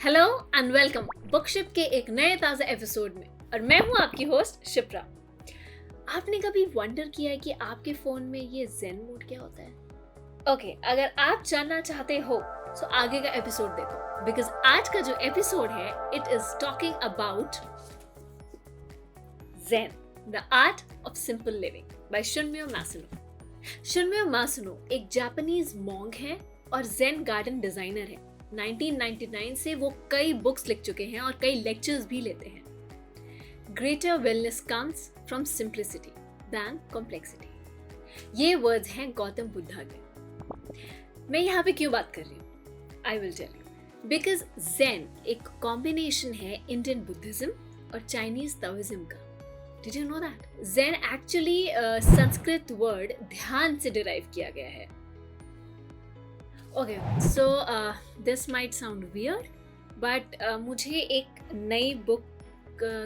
Hello and welcome बुकशिप के एक नए ताज़ा एपिसोड में। और मैं हूं आपकी होस्ट शिप्रा। आपने कभी वंडर किया है कि आपके फोन में ये ज़ेन मोड क्या होता है? ओके, अगर आप जानना चाहते हो तो आगे का एपिसोड देखो, बिकॉज आज का जो एपिसोड है it is talking about Zen, the art of simple living by Shunmyo Masuno. Shunmyo Masuno एक जापानीज मॉन्क है और ज़ेन गार्डन डिजाइनर है। 1999 से वो कई बुक्स लिख चुके हैं और कई लेक्चर्स भी लेते हैं। Greater wellness comes from simplicity than complexity, ये वर्ड्स हैं गौतम बुद्धा के। मैं यहाँ पे क्यों बात कर रही हूँ? I will tell you. Because Zen एक कॉम्बिनेशन है इंडियन बुद्धिज्म और चाइनीज ताओइज्म का। Did you know that? Zen actually Sanskrit word ध्यान से डिराइव किया गया है। Okay, so this might sound weird, but मुझे एक नई बुक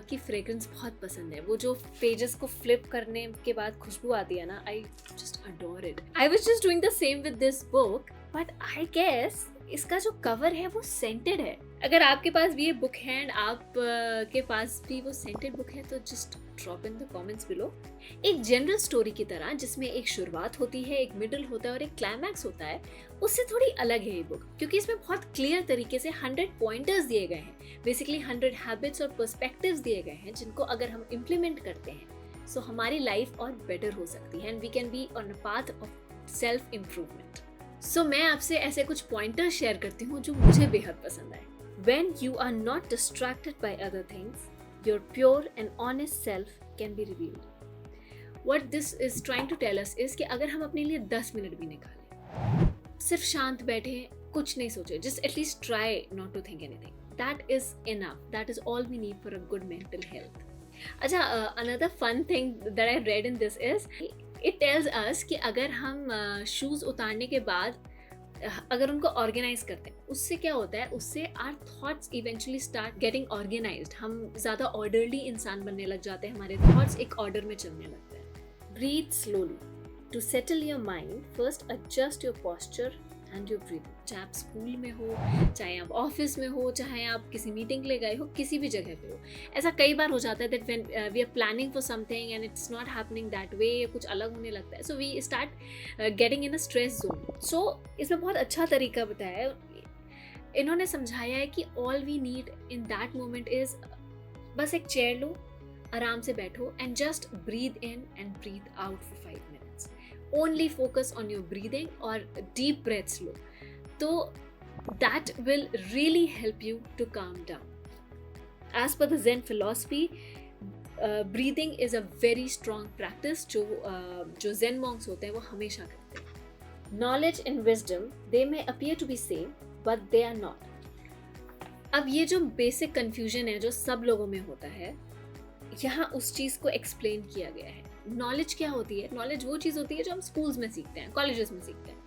की फ्रेग्रेंस बहुत पसंद है। वो जो पेजेस को फ्लिप करने के बाद खुशबू आती है ना, I just adore it. I was just doing the same with this book, but I guess इसका जो कवर है वो सेंटेड है। अगर आपके पास भी ये बुक है एंड आप के पास भी वो सेंटेड बुक है तो just drop in the comments below. एक जनरल स्टोरी की तरह जिसमें एक शुरुआत होती है, एक मिडल होता है और एक क्लाइमैक्स होता है, उससे थोड़ी अलग है ये बुक, क्योंकि इसमें बहुत क्लियर तरीके से 100 पॉइंटर्स दिए गए हैं। बेसिकली 100 हैबिट्स और पर्सपेक्टिव्स दिए गए हैं जिनको अगर हम इम्प्लीमेंट करते हैं सो हमारी लाइफ और बेटर हो सकती है and we can be on a path of self improvement. So मैं आपसे ऐसे कुछ पॉइंटर्स शेयर करती हूँ जो मुझे बेहद पसंद आए। When you are not distracted by other things, your pure and honest self can be revealed. What this is trying to tell us is कि अगर हम अपने लिए 10 मिनट भी निकालें, सिर्फ शांत बैठे, कुछ नहीं सोचे, just at least try not to think anything. That is enough. That is all we need for a good mental health. अच्छा, another fun thing that I read in this is it tells us कि अगर हम shoes उतारने के बाद अगर उनको organise करते हैं, उससे क्या होता है, उससे our thoughts eventually start getting organised. हम ज़्यादा ऑर्डरली इंसान बनने लग जाते हैं, हमारे थॉट्स एक ऑर्डर में चलने लगते हैं। Breathe slowly to settle your mind. First adjust your posture and your breathing. चाहे आप स्कूल में हो, चाहे आप ऑफिस में हो, चाहे आप किसी मीटिंग ले गए हो, किसी भी जगह पे हो, ऐसा कई बार हो जाता है that when we are planning for something and it's not happening that way, कुछ अलग होने लगता है, so we start getting in a stress zone. So इसमें बहुत अच्छा तरीका बताया है। इन्होंने समझाया है कि all we need in that moment is बस एक चेयर लो, आराम से बैठो and just breathe in and breathe out for 5 minutes. Only focus on your breathing or deep breaths लो, तो that will really help you to calm down. As per the Zen philosophy, breathing is a very strong practice जो Zen monks होते हैं वो हमेशा करते हैं। Knowledge and wisdom, they may appear to be same, but they are not. अब ये जो basic confusion है जो सब लोगों में होता है, यहाँ उस चीज़ को एक्सप्लेन किया गया है। नॉलेज क्या होती है? नॉलेज वो चीज़ होती है जो हम स्कूल्स में सीखते हैं, कॉलेजेस में सीखते हैं।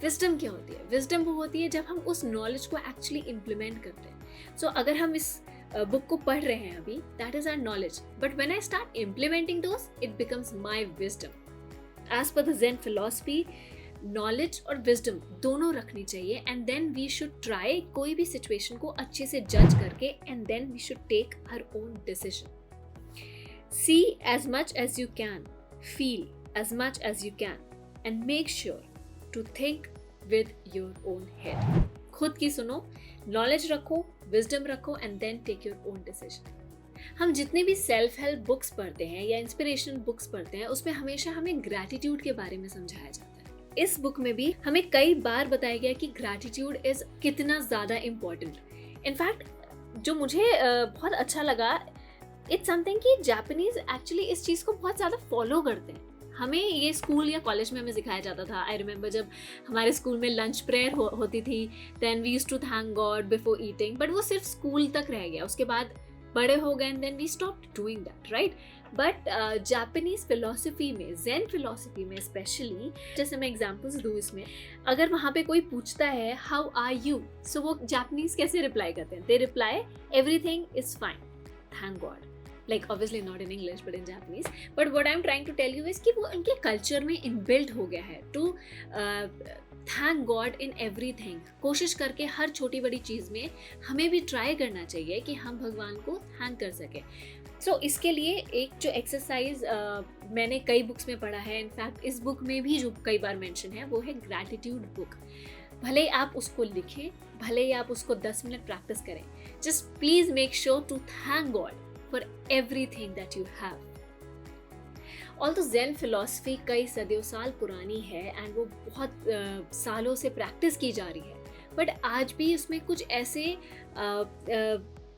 विजडम क्या होती है? विजडम वो होती है जब हम उस नॉलेज को एक्चुअली इम्प्लीमेंट करते हैं। सो अगर हम इस बुक को पढ़ रहे हैं अभी, that is our knowledge, but when I start implementing those, it becomes my wisdom. As per the Zen philosophy, knowledge और विजडम दोनों रखनी चाहिए and then we should try कोई भी सिचुएशन को अच्छे से जज करके and then we should take our own decision. See as much as you can, feel as much as you can, and make sure to think with your own head. खुद की सुनो, नॉलेज रखो, wisdom रखो and then take your own decision. हम जितने भी self help books पढ़ते हैं या इंस्पिरेशनल बुक्स पढ़ते हैं, उसमें हमेशा हमें ग्रैटिट्यूड के बारे में समझाया जाता है। इस बुक में भी हमें कई बार बताया गया कि ग्रैटिट्यूड इज कितना ज़्यादा इम्पोर्टेंट। इनफैक्ट जो मुझे बहुत अच्छा लगा, इट्स समथिंग कि जापानीज एक्चुअली इस चीज़ को बहुत ज़्यादा फॉलो करते हैं। हमें ये स्कूल या कॉलेज में हमें सिखाया जाता था। आई रिमेंबर जब हमारे स्कूल में लंच प्रेयर होती थी, then we used to thank God before eating, but वो सिर्फ स्कूल तक रह गया। उसके बाद बड़े हो गए and then we stopped doing that, right? But Japanese philosophy में, ज़ेन फिलोसफी में स्पेशली, जैसे मैं एग्जाम्पल्स दूँ इसमें, अगर वहाँ पे कोई पूछता है हाउ आर यू, सो वो जापानीज कैसे रिप्लाई करते हैं? They reply everything is fine, thank God. like obviously not in English but in Japanese, but what I'm trying to tell you is कि वो उनके कल्चर में इनबिल्ट हो गया है to thank God in everything. कोशिश करके हर छोटी बड़ी चीज़ में हमें भी ट्राई करना चाहिए कि हम भगवान को थैंक कर सकें। इसके लिए एक जो एक्सरसाइज मैंने कई बुक्स में पढ़ा है, इनफैक्ट इस बुक में भी जो कई बार मेंशन है, वो है ग्रैटिट्यूड बुक। भले ही आप उसको लिखें, भले ही आप उसको 10 मिनट प्रैक्टिस करें, just please make sure to thank God for everything that you have. Although Zen philosophy कई सदियों साल पुरानी है एंड वो बहुत सालों से प्रैक्टिस की जा रही है, बट आज भी उसमें कुछ ऐसे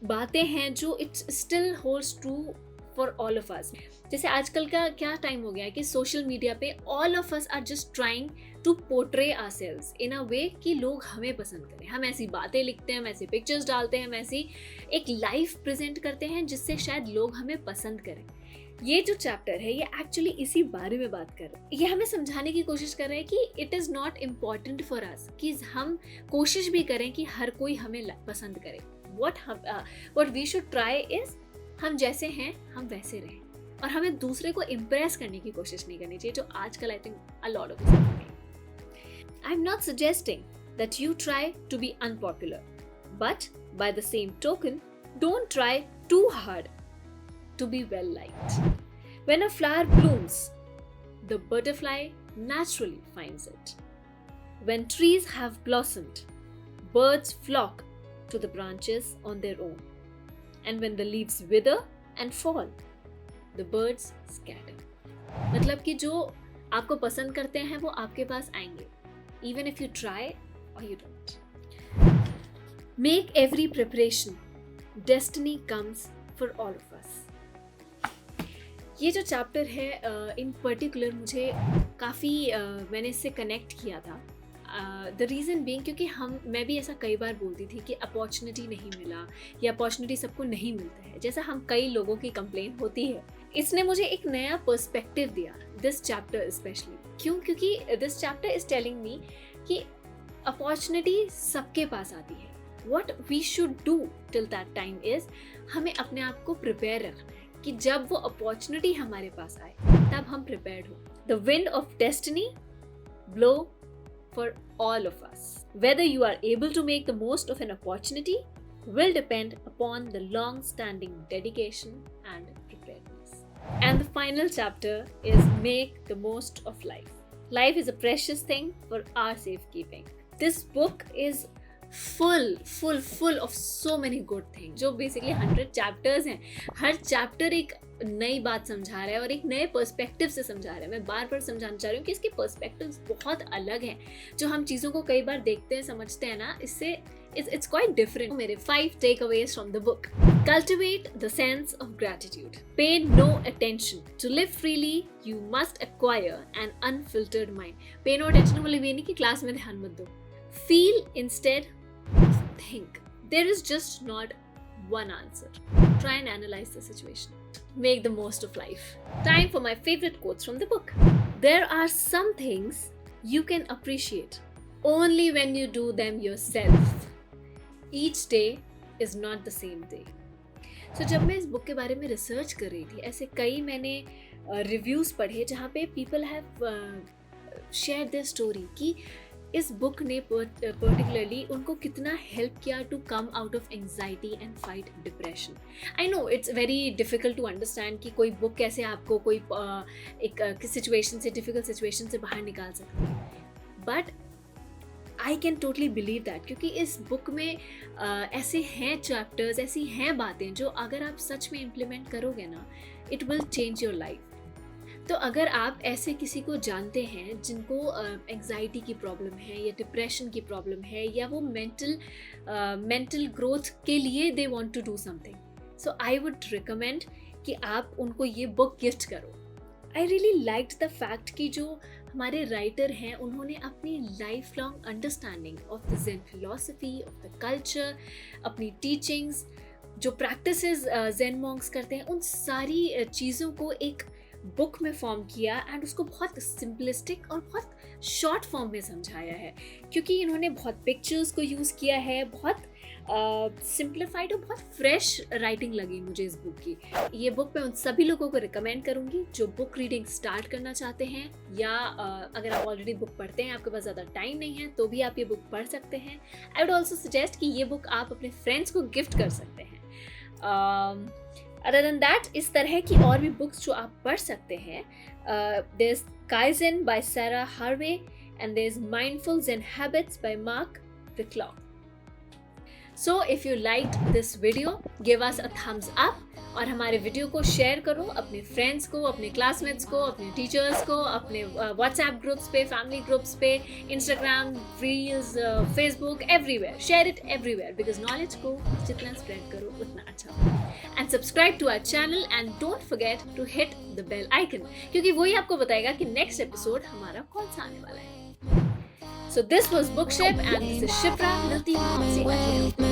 बातें हैं जो it's still holds true for all of us. जैसे आजकल का क्या टाइम हो गया है कि सोशल मीडिया पे all of us are just trying to portray ourselves in a way कि लोग हमें पसंद करें। हम ऐसी बातें लिखते हैं, हम ऐसी पिक्चर्स डालते हैं, हम ऐसी एक लाइफ प्रेजेंट करते हैं जिससे शायद लोग हमें पसंद करें। ये जो चैप्टर है ये एक्चुअली इसी बारे में बात कर रहे हैं। ये हमें समझाने की कोशिश कर रहे हैं कि it is not important for us कि हम कोशिश भी करें कि हर कोई हमें पसंद करे। What we should try is हम जैसे हैं हम वैसे रहें, और हमें दूसरे को इम्प्रेस करने की कोशिश नहीं करनी चाहिए, जो आजकल I think a lot of us। I am not suggesting that you try to be unpopular, but by the same token don't try too hard to be well liked. When a flower blooms, the butterfly naturally finds it. When trees have blossomed, birds flock to the branches on their own. And when the leaves wither and fall, the birds scatter. मतलब कि जो आपको पसंद करते हैं वो आपके पास आएंगे, even if you try or you don't. Make every preparation. Destiny comes for all of us. ये जो चैप्टर है इन पर्टिकुलर मुझे काफ़ी मैंने इससे कनेक्ट किया था। द रीज़न बीइंग क्योंकि मैं भी ऐसा कई बार बोलती थी कि अपॉर्चुनिटी नहीं मिला या अपॉर्चुनिटी सबको नहीं मिलता है, जैसा हम कई लोगों की कंप्लेन होती है। इसने मुझे एक नया पर्सपेक्टिव दिया, दिस चैप्टर स्पेशली। क्यों? क्योंकि this chapter is telling me कि अपॉर्चुनिटी सबके पास आती है। What we should do till that time is हमें अपने आप को प्रिपेयर रखना है कि जब वो अपॉर्चुनिटी हमारे पास आए तब हम प्रिपेयर्ड हो। The wind of destiny blow for all of us. Whether you are able to make the most of an opportunity will depend upon the long-standing dedication and preparedness. And the final chapter is make the most of life. Life is a precious thing for our safekeeping. This book is full of so many good things. जो basically 100 chapters हैं, हर chapter एक नई बात समझा रहा है और एक नए पर्सपेक्टिव से समझा रहा है। मैं बार बार समझाना चाह रही हूँ कि इसके पर्सपेक्टिव्स बहुत अलग हैं। जो हम चीज़ों को कई बार देखते हैं, समझते हैं ना, इससे it's quite different. मेरे 5 takeaways from the book. Cultivate the sense of gratitude. Pay no attention. To live freely, you must acquire an unfiltered mind. Pay no attention मतलब ये नहीं कि क्लास में ध्यान मत दो। Feel instead of think. There is just not one answer. Try and analyze the situation. Make the most of life. Time for my favorite quotes from the book. There are some things you can appreciate only when you do them yourself. Each day is not the same day. So जब मैं इस book के बारे में research कर रही थी, ऐसे कई मैंने रिव्यूज़ पढ़े जहाँ पे people have share their story कि इस बुक ने पर्टिकुलरली उनको कितना हेल्प किया to come out of anxiety and fight depression. I know it's very difficult to understand कि कोई बुक कैसे आपको कोई एक सिचुएशन से, डिफ़िकल्ट सिचुएशन से बाहर निकाल सकती है, but I can totally believe that, क्योंकि इस बुक में ऐसे हैं चैप्टर्स, ऐसी हैं बातें जो अगर आप सच में इम्प्लीमेंट करोगे ना, it will change your life. तो अगर आप ऐसे किसी को जानते हैं जिनको एंग्जाइटी की प्रॉब्लम है या डिप्रेशन की प्रॉब्लम है या वो मेंटल ग्रोथ के लिए they want to do something, so I would recommend कि आप उनको ये बुक गिफ्ट करो। I really liked the fact कि जो हमारे राइटर हैं उन्होंने अपनी life long understanding of the Zen philosophy, of the culture, अपनी टीचिंग्स, जो प्रैक्टिसेस ज़ेन मॉन्क्स करते हैं, उन सारी चीज़ों को एक बुक में फॉर्म किया एंड उसको बहुत सिंपलिस्टिक और बहुत शॉर्ट फॉर्म में समझाया है, क्योंकि इन्होंने बहुत पिक्चर्स को यूज़ किया है, बहुत सिंप्लीफाइड और बहुत फ्रेश राइटिंग लगी मुझे इस बुक की। ये बुक मैं उन सभी लोगों को रिकमेंड करूँगी जो बुक रीडिंग स्टार्ट करना चाहते हैं, या अगर आप ऑलरेडी बुक पढ़ते हैं, आपके पास ज़्यादा टाइम नहीं है, तो भी आप ये बुक पढ़ सकते हैं। आई वुड ऑल्सो सजेस्ट कि ये बुक आप अपने फ्रेंड्स को गिफ्ट कर सकते हैं। अदर देन दैट, इस तरह की और भी बुक्स जो आप पढ़ सकते हैं, there is Kaizen by Sara Harvey and there is mindful zen habits by Mark Wicklock. So if you liked this video, give us a thumbs up और हमारे वीडियो को शेयर करो अपने फ्रेंड्स को, अपने क्लासमेट्स को, अपने टीचर्स को, अपने व्हाट्सएप ग्रुप्स पे, फैमिली ग्रुप्स पे, Instagram, reels, Facebook, everywhere. Share it everywhere because knowledge को जितना स्प्रेड करो उतना अच्छा हो। And subscribe to our channel and don't forget to hit the bell icon, क्योंकि वही आपको बताएगा कि नेक्स्ट एपिसोड हमारा कौन सा आने वाला है। So this was Bookship and this is Shipra. मिलती हूँ आपसे अगले हफ्ते।